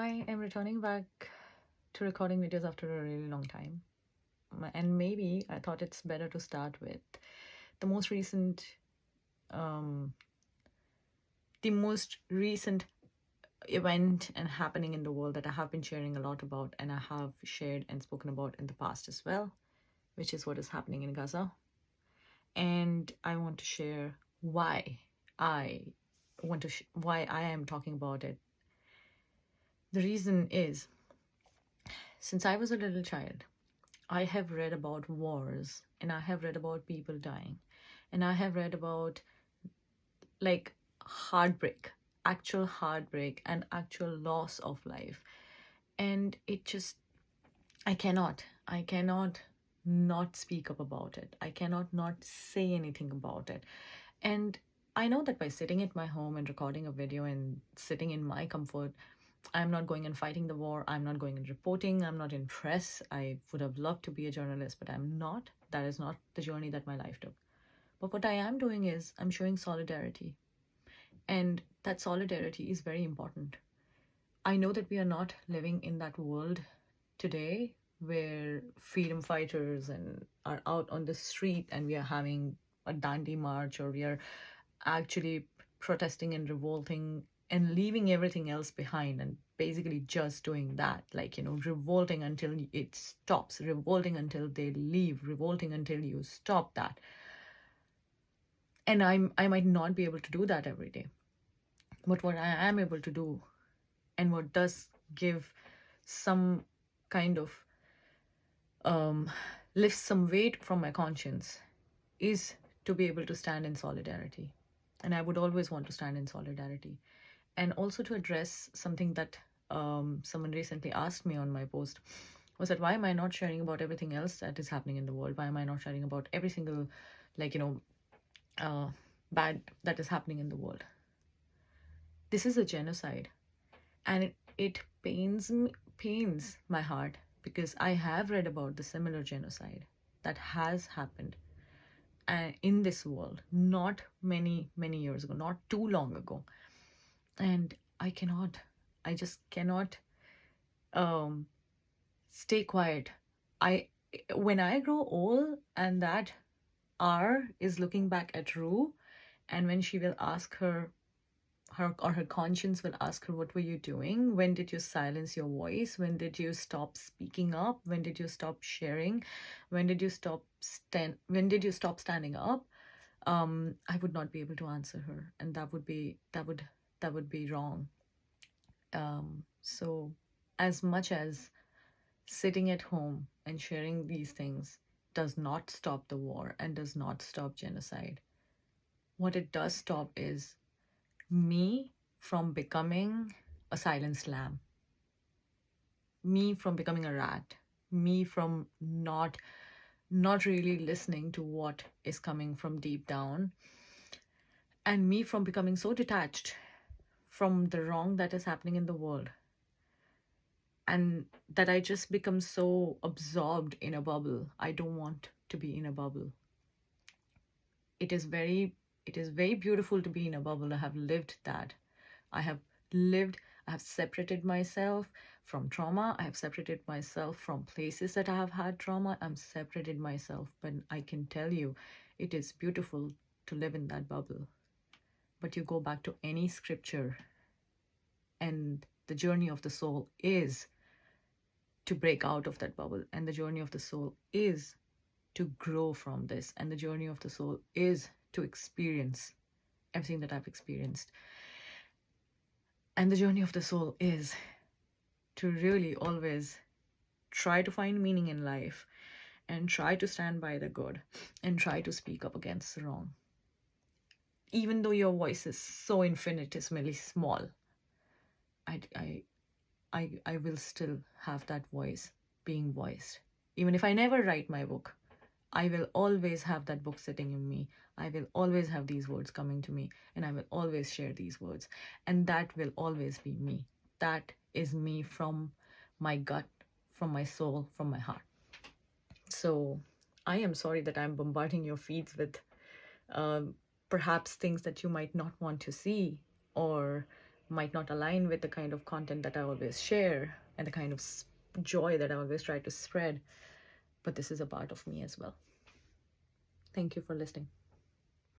I am returning back to recording videos after a really long time. And maybe I thought it's better to start with the most recent um, the most recent event and happening in the world that I have been sharing a lot about, and I have shared and spoken about in the past as well, which is what is happening in Gaza. And I want to share why I why I am talking about it. The reason is, since I was a little child, I have read about wars, and I have read about people dying, and I have read about like heartbreak, actual heartbreak, and actual loss of life. And it just, I cannot not speak up about it. I cannot not say anything about it. And I know that by sitting at my home and recording a video and sitting in my comfort, I'm not going and fighting the war. I'm not going and reporting. I'm not in press. I would have loved to be a journalist, but I'm not. That is not the journey that my life took. But what I am doing is I'm showing solidarity. And that solidarity is very important. I know that we are not living in that world today where freedom fighters and are out on the street and we are having a Dandi march, or we are actually protesting and revolting and leaving everything else behind and basically just doing that, like, revolting until it stops, revolting until they leave, revolting until you stop that. And I might not be able to do that every day, but what I am able to do, and what does give some kind of lifts some weight from my conscience, is to be able to stand in solidarity. And I would always want to stand in solidarity. And also to address something that someone recently asked me on my post, was that why am I not sharing about everything else that is happening in the world? Why am I not sharing about every single, bad that is happening in the world? This is a genocide. And it pains my heart, because I have read about the similar genocide that has happened in this world not many years ago, not too long ago. And I just cannot stay quiet. When I grow old and that R is looking back at Rue, and when she will ask her conscience will ask her, what were you doing? When did you silence your voice? When did you stop speaking up? When did you stop sharing? When did you stop standing up? I would not be able to answer her, and that would be wrong. So as much as sitting at home and sharing these things does not stop the war and does not stop genocide, what it does stop is me from becoming a silenced lamb, me from becoming a rat, me from not really listening to what is coming from deep down, and me from becoming so detached from the wrong that is happening in the world, and that I just become so absorbed in a bubble. I don't want to be in a bubble. It is very beautiful to be in a bubble. I have lived that. I have separated myself from trauma. I have separated myself from places that I have had trauma. I'm separated myself. But I can tell you, it is beautiful to live in that bubble. But you go back to any scripture, and the journey of the soul is to break out of that bubble. And the journey of the soul is to grow from this. And the journey of the soul is to experience everything that I've experienced. And the journey of the soul is to really always try to find meaning in life, and try to stand by the good, and try to speak up against the wrong. Even though your voice is so infinitesimally small, I will still have that voice being voiced. Even if I never write my book, I will always have that book sitting in me. I will always have these words coming to me, and I will always share these words. And that will always be me. That is me from my gut, from my soul, from my heart. So I am sorry that I'm bombarding your feeds with perhaps things that you might not want to see, or might not align with the kind of content that I always share and the kind of joy that I always try to spread, but this is a part of me as well. Thank you for listening.